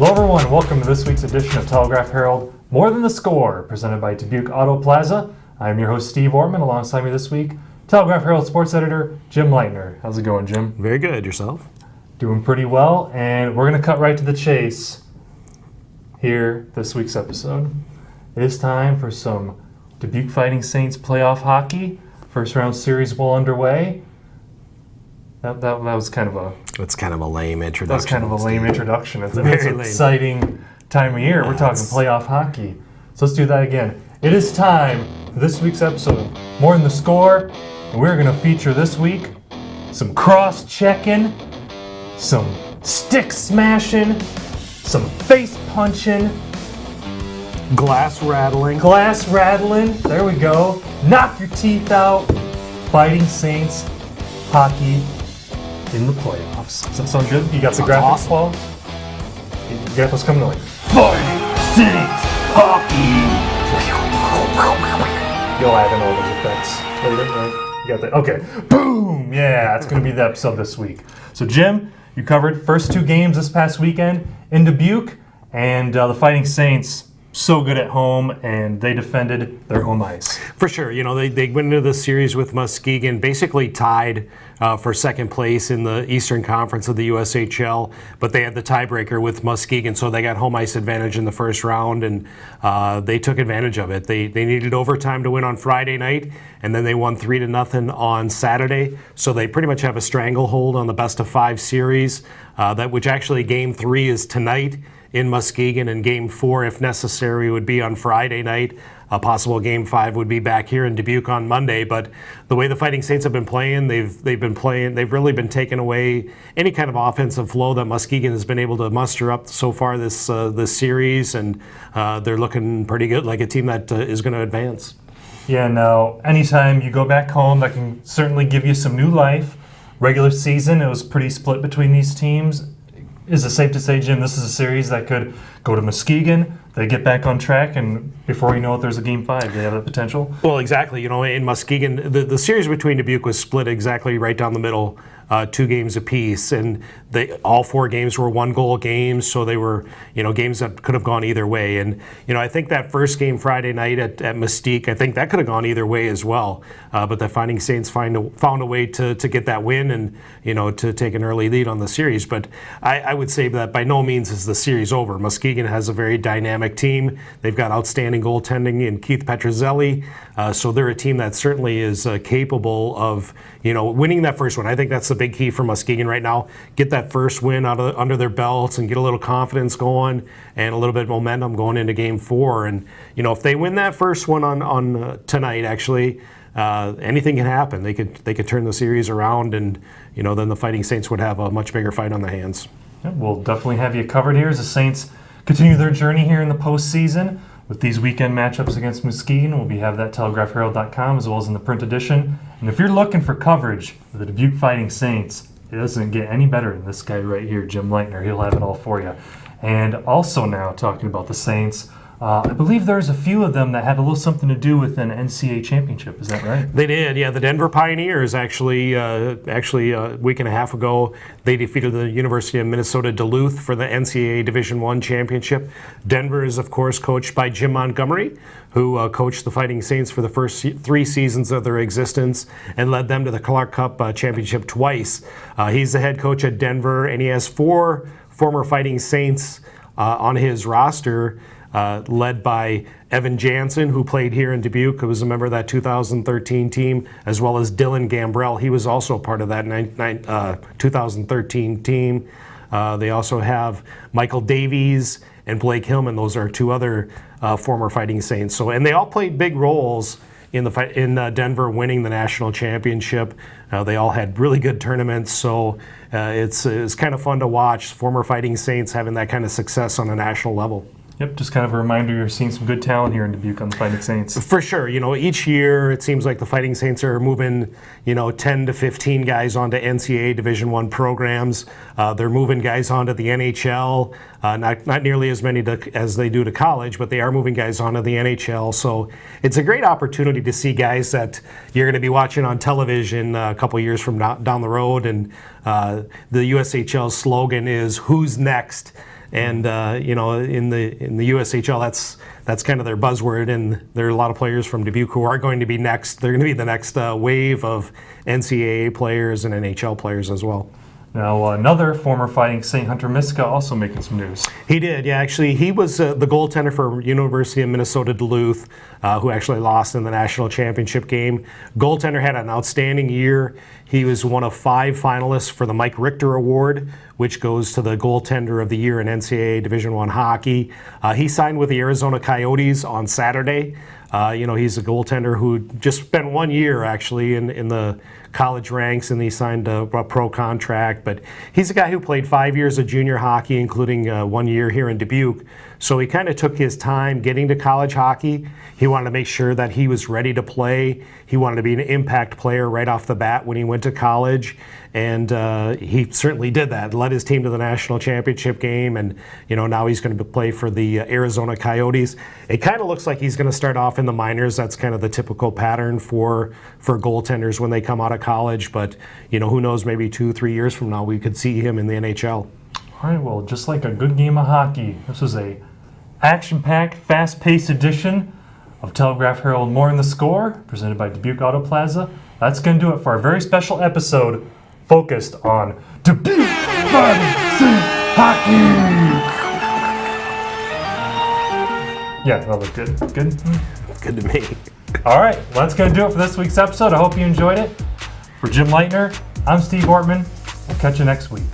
Hello everyone, welcome to this week's edition of Telegraph Herald, More Than the Score, presented by Dubuque Auto Plaza. I'm your host, Steve Ortman. Alongside me this week, Telegraph Herald sports editor, Jim Leitner. How's it going, Jim? Very good. Yourself? Doing pretty well, and we're going to cut right to the chase here this week's episode. It is time for some Dubuque Fighting Saints playoff hockey. First round series well underway. That was kind of a... It's kind of a lame introduction. That's kind of a lame introduction. It's an lame. Exciting time of year. We're talking playoff hockey. So let's do that again. It is time for this week's episode of More Than the Score. And we're going to feature this week some cross-checking, some stick-smashing, some face-punching, Glass rattling. There we go. Knock your teeth out. Fighting Saints hockey in the playoffs. Does that sound good? You got the graphics, awesome. Paul? You got what's coming to like Fighting Saints hockey. You'll add in all those effects later, right? You got that? Okay. Boom! Yeah, it's going to be the episode this week. So, Jim, you covered first two games this past weekend in Dubuque, and the Fighting Saints so good at home, and they defended their home ice. For sure. You know, they went into the series with Muskegon, basically tied for second place in the Eastern Conference of the USHL, but they had the tiebreaker with Muskegon, so they got home ice advantage in the first round, and they took advantage of it. They needed overtime to win on Friday night, and then they won 3-0 on Saturday, so they pretty much have a stranglehold on the best-of-5 series, which actually Game 3 is tonight in Muskegon, and Game 4, if necessary, would be on Friday night. A possible Game 5 would be back here in Dubuque on Monday. But the way the Fighting Saints have been playing, they've really been taking away any kind of offensive flow that Muskegon has been able to muster up so far this series, and they're looking pretty good, like a team that is going to advance. Yeah, now, anytime you go back home, that can certainly give you some new life. Regular season, it was pretty split between these teams. Is it safe to say, Jim, this is a series that could go to Muskegon, they get back on track, and before you know it, there's a Game 5. They have that potential? Well, exactly. You know, in Muskegon, the series between Dubuque was split exactly right down the middle, 2 games apiece, and all 4 games were 1-goal games, so they were, games that could have gone either way. And, I think that first game Friday night at Mystique, I think that could have gone either way as well. But the Fighting Saints found a way to get that win and, to take an early lead on the series. But I would say that by no means is the series over. Muskegon has a very dynamic team. They've got outstanding goaltending in Keith Petruzzelli, so they're a team that certainly is capable of, winning that first one. I think that's the big key for Muskegon right now. Get that first win under their belts and get a little confidence going and a little bit of momentum going into Game 4. And if they win that first one on tonight, actually, anything can happen. They could turn the series around, and then the Fighting Saints would have a much bigger fight on their hands. Yeah, we'll definitely have you covered here as the Saints continue their journey here in the postseason with these weekend matchups against Muskegon. We'll have that at telegraphherald.com as well as in the print edition. And if you're looking for coverage for the Dubuque Fighting Saints, it doesn't get any better than this guy right here, Jim Leitner. He'll have it all for you. And also now talking about the Saints, I believe there's a few of them that had a little something to do with an NCAA championship. Is that right? They did, yeah. The Denver Pioneers actually a week and a half ago, they defeated the University of Minnesota Duluth for the NCAA Division I championship. Denver is, of course, coached by Jim Montgomery, who coached the Fighting Saints for the first 3 seasons of their existence and led them to the Clark Cup championship twice. He's the head coach at Denver, and he has 4 former Fighting Saints on his roster, led by Evan Jansen, who played here in Dubuque, who was a member of that 2013 team, as well as Dylan Gambrell. He was also part of that 2013 team. They also have Michael Davies and Blake Hillman. Those are 2 other former Fighting Saints. And they all played big roles in Denver winning the national championship. They all had really good tournaments, so it's kind of fun to watch former Fighting Saints having that kind of success on a national level. Yep, just kind of a reminder you're seeing some good talent here in Dubuque on the Fighting Saints. For sure. Each year it seems like the Fighting Saints are moving, 10 to 15 guys onto NCAA Division I programs. They're moving guys onto the NHL. Not nearly as many as they do to college, but they are moving guys onto the NHL. So it's a great opportunity to see guys that you're going to be watching on television a couple years from down the road. And the USHL slogan is "Who's next?" And in the USHL, that's kind of their buzzword. And there are a lot of players from Dubuque who are going to be next. They're going to be the next wave of NCAA players and NHL players as well. Now, another former Fighting Saint, Hunter Miska, also making some news. He did, yeah. Actually, he was the goaltender for University of Minnesota Duluth, who actually lost in the national championship game. Goaltender had an outstanding year. He was one of 5 finalists for the Mike Richter Award, which goes to the goaltender of the year in NCAA Division I hockey. He signed with the Arizona Coyotes on Saturday. He's a goaltender who just spent 1 year actually in the college ranks, and he signed a pro contract. But he's a guy who played 5 years of junior hockey, including 1 year here in Dubuque. So he kind of took his time getting to college hockey. He wanted to make sure that he was ready to play. He wanted to be an impact player right off the bat when he went to college. And he certainly did that, led his team to the national championship game. And, now he's going to play for the Arizona Coyotes. It kind of looks like he's going to start off in the minors. That's kind of the typical pattern for goaltenders when they come out of college. But, who knows, maybe 2-3 years from now, we could see him in the NHL. All right, well, just like a good game of hockey, this was a action-packed, fast-paced edition of Telegraph Herald More in the Score, presented by Dubuque Auto Plaza. That's going to do it for our very special episode focused on Dubuque Fighting Saints hockey. Yeah, that looked good. Good? Good to me. All right, well, that's going to do it for this week's episode. I hope you enjoyed it. For Jim Leitner, I'm Steve Ortman. We'll catch you next week.